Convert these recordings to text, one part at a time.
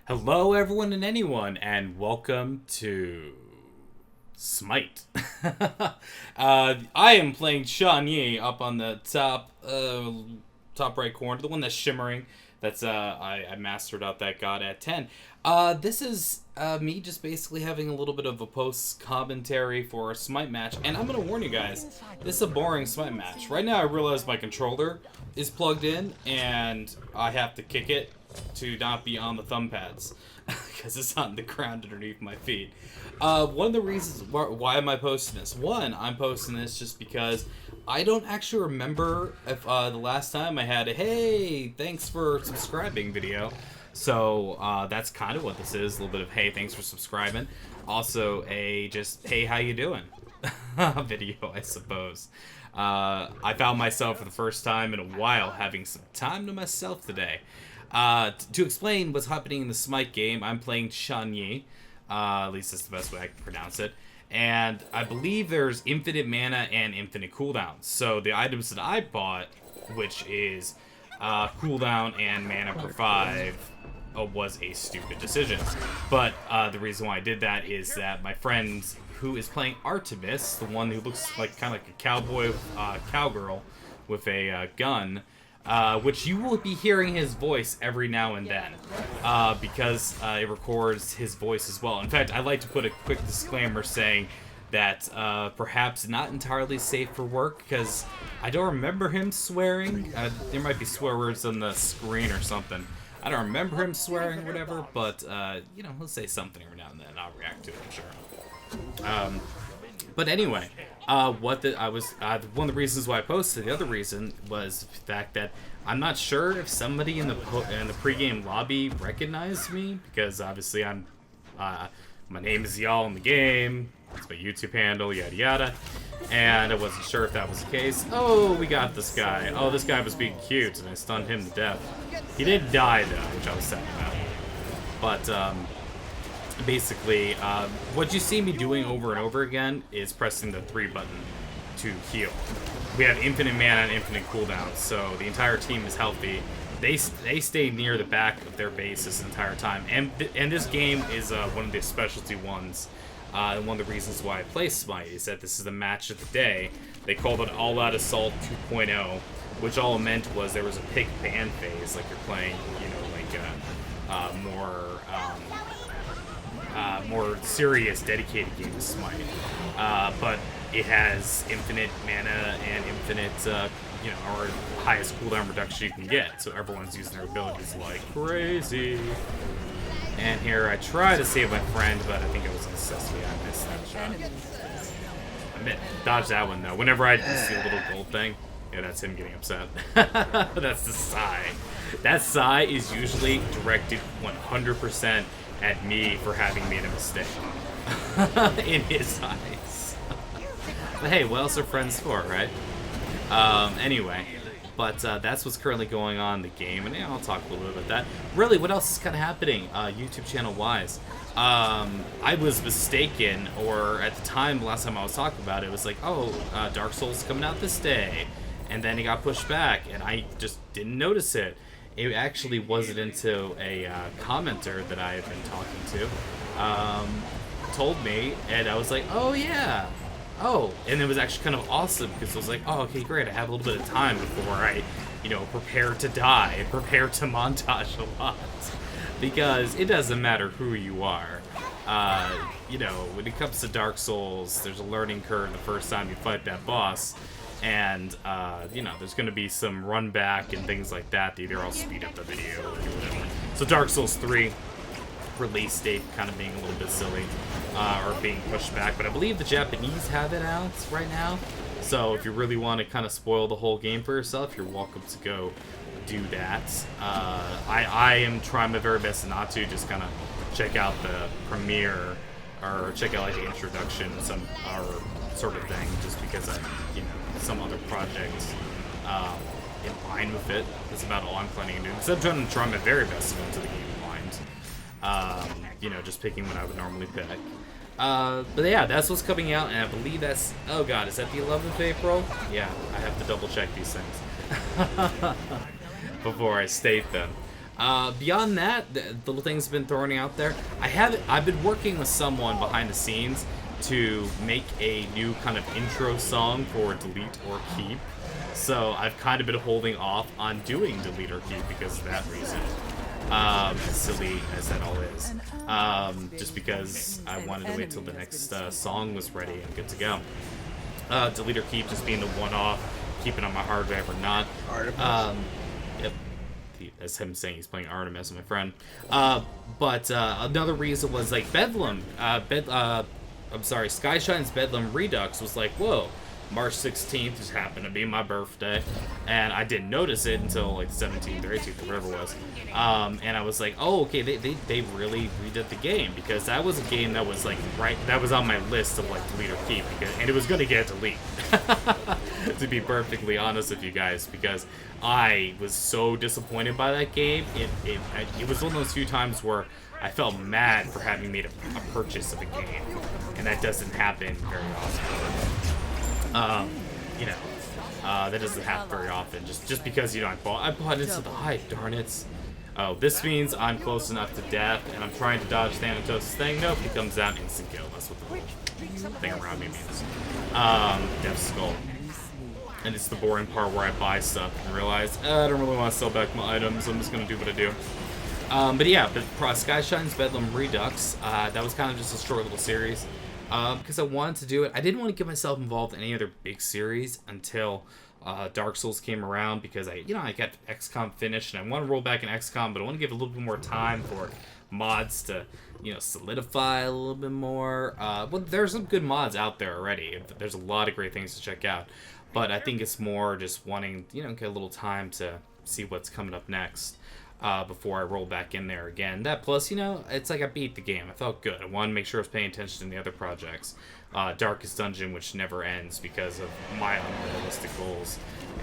Hello, everyone and anyone, and welcome to Smite. I am playing Chang'e up on the top right corner, the one that's shimmering. That's I mastered out that god at 10. This is me just basically having a little bit of a post commentary for a Smite match, and I'm gonna warn you guys, this is a boring Smite match. Right now, I realize my controller is plugged in, and I have to kick it to not be on the thumb pads because it's on the ground underneath my feet. One of the reasons why am I posting this? One, I'm posting this just because I don't actually remember if the last time I had a "Hey, thanks for subscribing" video. So that's kind of what this is, a little bit of "Hey, thanks for subscribing." Also a just "Hey, how you doing?" video, I suppose. I found myself for the first time in a while having some time to myself today. To explain what's happening in the Smite game, I'm playing Chang'e. At least that's the best way I can pronounce it. And I believe there's infinite mana and infinite cooldowns. So the items that I bought, which is cooldown and mana per 5, was a stupid decision. But the reason why I did that is that my friend who is playing Artemis, the one who looks like kind of like a cowboy, cowgirl with a gun, which you will be hearing his voice every now and then, because it records his voice as well. In fact, I'd like to put a quick disclaimer saying that perhaps not entirely safe for work, because I don't remember him swearing. There might be swear words on the screen or something. I don't remember him swearing or whatever, but, you know, he'll say something every now and then, and I'll react to it, I'm sure. But anyway, one of the reasons why I posted, the other reason was the fact that I'm not sure if somebody in the pregame lobby recognized me, because obviously my name is Ziyal in the game, it's my YouTube handle, yada yada, and I wasn't sure if that was the case. Oh, we got this guy. Oh, this guy was being cute, and I stunned him to death. He did die though, which I was sad about. But basically, what you see me doing over and over again is pressing the 3 button to heal. We have infinite mana and infinite cooldowns, so the entire team is healthy. They stay near the back of their base this entire time, and this game is one of the specialty ones. And one of the reasons why I play Smite is that this is the match of the day. They called it All Out Assault 2.0, which all it meant was there was a pick ban phase, like you're playing, you know, like more serious, dedicated game of Smite. But it has infinite mana and infinite, you know, or highest cooldown reduction you can get. So everyone's using their abilities like crazy. And here I try to save my friend, but I think it was necessary. I missed that shot. Dodge that one though. Whenever I see a little gold thing, yeah, that's him getting upset. That's the sigh. That sigh is usually directed 100% at me for having made a mistake in his eyes. But hey, what else are friends for, right? Anyway, but that's what's currently going on in the game, and yeah, I'll talk a little bit about that. Really, what else is kind of happening YouTube channel wise? I was mistaken, or at the time, last time I was talking about it, it was like, oh, Dark Souls coming out this day, and then it got pushed back, and I just didn't notice it. It actually wasn't until a commenter that I had been talking to told me, and I was like, oh yeah, oh, and it was actually kind of awesome, because I was like, oh, okay, great, I have a little bit of time before I, you know, prepare to die, prepare to montage a lot, because it doesn't matter who you are. You know, when it comes to Dark Souls, there's a learning curve the first time you fight that boss. And, you know, there's going to be some run back and things like that. Either I'll speed up the video or do whatever. So Dark Souls 3 release date kind of being a little bit silly, or being pushed back. But I believe the Japanese have it out right now. So if you really want to kind of spoil the whole game for yourself, you're welcome to go do that. I am trying my very best not to, just kind of check out the premiere or check out like the introduction, or sort of thing, just because I, you know, some other projects in line with it. That's about all I'm planning on doing. Because I'm trying to try my very best to go into the game blind. You know, just picking what I would normally pick. But yeah, that's what's coming out, and I believe that's, oh god, is that the 11th of April? Yeah, I have to double check these things before I state them. Beyond that, the little things have been thrown out there. I've been working with someone behind the scenes to make a new kind of intro song for Delete or Keep. So I've kind of been holding off on doing Delete or Keep because of that reason. As silly as that all is. Just because I wanted to wait till the next song was ready and good to go. Delete or Keep just being the one-off, keep it on my hard drive or not. Yep. That's him saying he's playing Artemis, my friend. But another reason was like Bedlam. Skyshine's Bedlam Redux was like, whoa, March 16th just happened to be my birthday, and I didn't notice it until like the 17th or 18th or whatever it was. And I was like, oh, okay, they really redid the game, because that was a game that was like that was on my list of like delete or keep, and it was gonna get delete. To be perfectly honest with you guys, because I was so disappointed by that game. It was one of those few times where I felt mad for having made a purchase of a game, and that doesn't happen very often. That doesn't happen very often. Just because I bought into the hype. Darn it! Oh, this means I'm close enough to death, and I'm trying to dodge Thanatos' thing. Nope, he comes down instant kill. That's what the thing around me means. Death Skull. And it's the boring part where I buy stuff and realize I don't really want to sell back my items. I'm just gonna do what I do. But Skyshine's Bedlam Redux. That was kind of just a short little series. Because I wanted to do it. I didn't want to get myself involved in any other big series until Dark Souls came around, because I got XCOM finished and I want to roll back in XCOM, but I want to give it a little bit more time for mods to, solidify a little bit more. Well, there's some good mods out there already. There's a lot of great things to check out, but I think it's more just wanting, get a little time to see what's coming up next. Before I roll back in there again. That plus, it's like I beat the game. I felt good. I wanted to make sure I was paying attention to the other projects. Darkest Dungeon, which never ends because of my unrealistic goals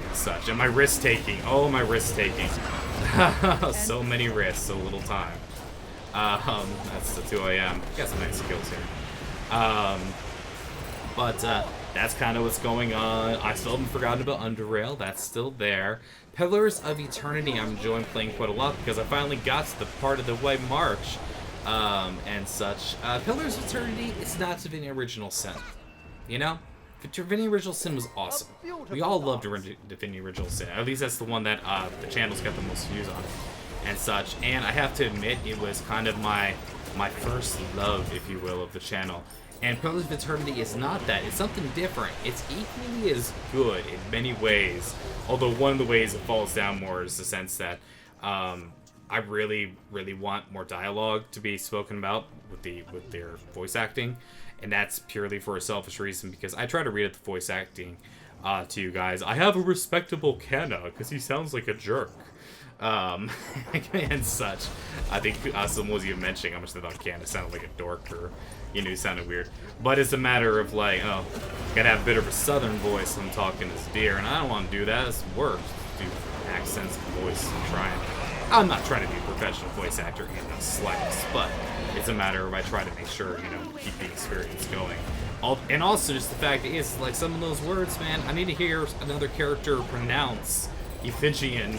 and such. And my risk-taking. Oh, my risk-taking. So many risks, so little time. That's who I am. Got some nice skills here. That's kind of what's going on. I still haven't forgotten about Underrail. That's still there. Pillars of Eternity I'm enjoying playing quite a lot, because I finally got to the part of the White March and such. Pillars of Eternity, it's not Divinity Original Sin. Divinity Original Sin was awesome. We all loved Divinity Original Sin. At least that's the one that the channel's got the most views on and such. And I have to admit, it was kind of my first love, if you will, of the channel. And Pillars of Eternity is not that. It's something different. It's equally as good in many ways. Although one of the ways it falls down more is the sense that I really, really want more dialogue to be spoken about with their voice acting. And that's purely for a selfish reason, because I try to read at the voice acting to you guys. I have a respectable Kana, because he sounds like a jerk. And such. I think someone was even mentioning how much they thought Kana sounded like a dork, or he sounded weird. But it's a matter of like, gotta have a bit of a southern voice when I'm talking as deer, and I don't want to do that. It's work. Do accents and voice and I'm not trying to be a professional voice actor in the slightest, but it's a matter of I try to make sure, keep the experience going. And also just the fact is, like, some of those words, man, I need to hear another character pronounce Ephesian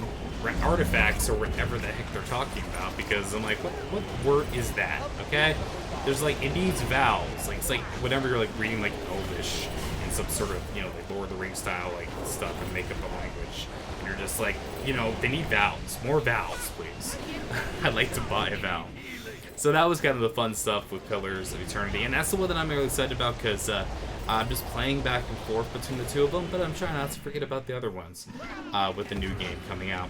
artifacts or whatever the heck they're talking about, because I'm like, what word is that? Okay, there's like, it needs vowels. Like, it's like whenever you're like reading like Elvish in some sort of like Lord of the Rings style like stuff and make up a language, and you're just like, they need vowels, more vowels, please. I'd like to buy a vowel. So that was kind of the fun stuff with Pillars of Eternity, and that's the one that I'm really excited about, because I'm just playing back and forth between the two of them, but I'm trying not to forget about the other ones with the new game coming out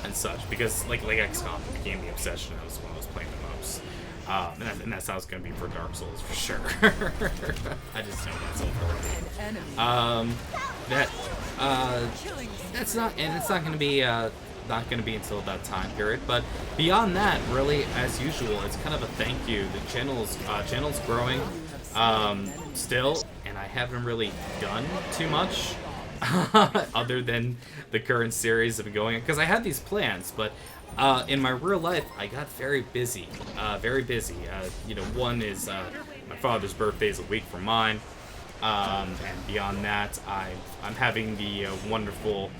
and such, because like XCOM became the obsession I was when I was playing the most, and that's how it's going to be for Dark Souls for sure. I just know that's over. That's not, and it's not going to be until that time period. But beyond that, really, as usual, it's kind of a thank you. The channel's growing still, and I haven't really done too much other than the current series of going, because I had these plans, but in my real life I got very busy. One is my father's birthday is a week from mine, and beyond that I'm having the wonderful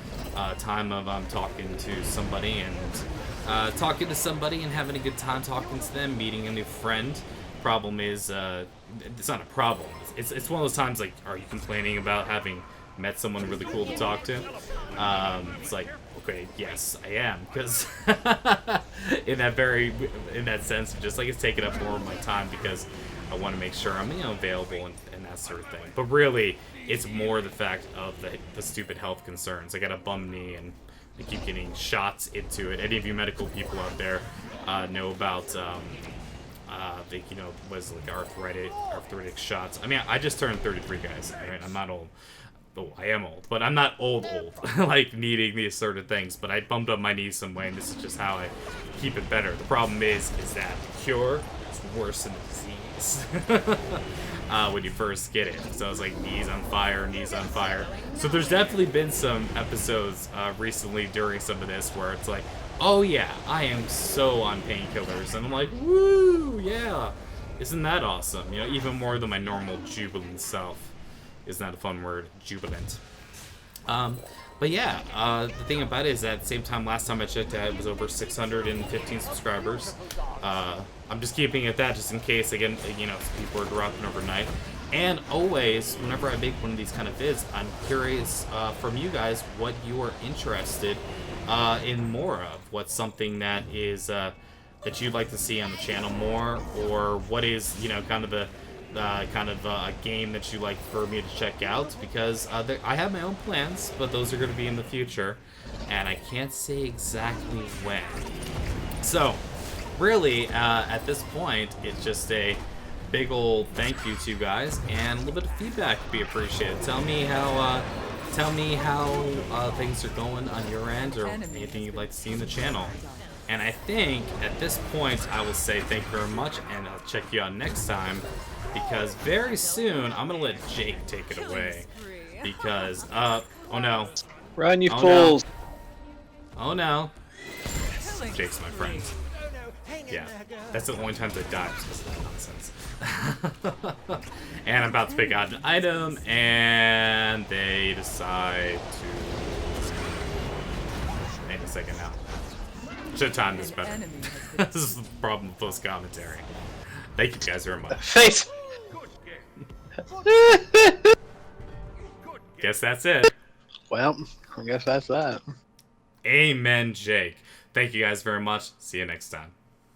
time of talking to somebody and talking to somebody and having a good time talking to them, meeting a new friend. Problem is, it's not a problem. It's one of those times like, are you complaining about having met someone really cool to talk to? It's like, okay, yes, I am, because in that sense, just like it's taking up more of my time because I want to make sure I'm available and that sort of thing. But really, it's more the fact of the stupid health concerns. I got a bum knee and I keep getting shots into it. Any of you medical people out there know about was like arthritic shots. I mean, I just turned 33, guys. Right? I'm not old. Oh, I am old, but I'm not old, like needing these sort of things. But I bumped up my knees some way, and this is just how I keep it better. The problem is that the cure is worse than the disease when you first get it. So it's like knees on fire, knees on fire. So there's definitely been some episodes recently during some of this where it's like, oh yeah, I am so on painkillers, and I'm like, woo, yeah, isn't that awesome? Even more than my normal jubilant self. Isn't that a fun word? Jubilant. But yeah, the thing about it is that at the same time, last time I checked, I was over 615 subscribers. I'm just keeping it at that just in case, again, people are dropping overnight. And always, whenever I make one of these kind of vids, I'm curious from you guys what you are interested in more of. What's something that is that you'd like to see on the channel more, or what is kind of the a game that you like for me to check out, because I have my own plans, but those are going to be in the future, and I can't say exactly when. So, really, at this point, it's just a big old thank you to you guys, and a little bit of feedback would be appreciated. Tell me how things are going on your end, or anything you'd like to see in the channel. And I think at this point, I will say thank you very much, and I'll check you out next time. Because very soon, I'm going to let Jake take it away. Because, oh no. Run, you fools! No. Oh no. Jake's my friend. Yeah, that's the only time they die because of that nonsense. And I'm about to pick out an item, and they decide to... Wait a second now. Should have timed this better. This is the problem with post commentary. Thank you guys very much. Face! Guess that's it. Well, I guess that's that. Amen, Jake. Thank you guys very much. See you next time.